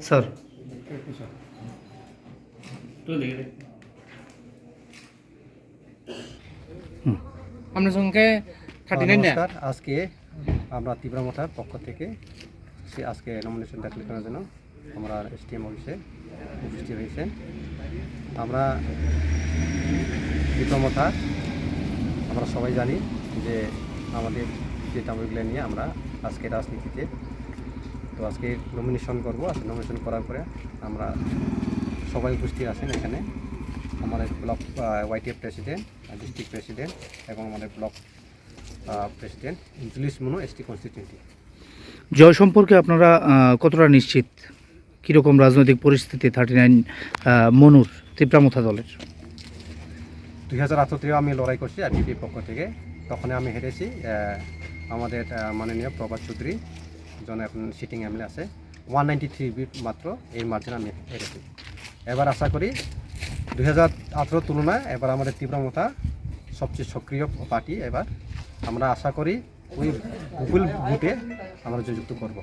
Sir আপনার সঙ্গে 39 নমস্কার। আজকে আমরা তীব্রমথার পক্ষ থেকে আজকে নমিনেশন দাখিল করার জন্য আমরা এসটিএম অফিসে উপস্থিত হয়েছেন। আমরা তীব্রমথা আমরা সবাই জানি যে আমাদের যে দাবিগুলো নিয়ে আমরা আজকে রাজনীতিতে তো আজকে নমিনেশন করব। আজকে নমিনেশন করার পরে আমরা সবাই উপস্থিত আছেন এখানে, আমাদের block YTF president, district president এবং আমাদের ব্লক প্রেসিডেন্ট 39 মনো এসটি কনস্টিটিউয়েন্সি। জয় সম্পর্কে আপনারা কতটা নিশ্চিত? কীরকম রাজনৈতিক পরিস্থিতি 39 মনুর তীব্রমথা দলের? 2018-তেও আমি লড়াই করছি আরপিপির পক্ষ থেকে, তখন আমি হেরেছি। আমাদের মাননীয় প্রভাত চৌধুরী জন এখন সিটিং এমএলএ আছে, 193 বিট মাত্র এই মার্জিনে আমি হেরেছি। এবার আশা করি 2018 তুলনায় এবার আমাদের তীব্রমথা সবচেয়ে সক্রিয় পার্টি। এবার আমরা আশা করি ওই গুগল ভোটে আমরা জয়যুক্ত করব।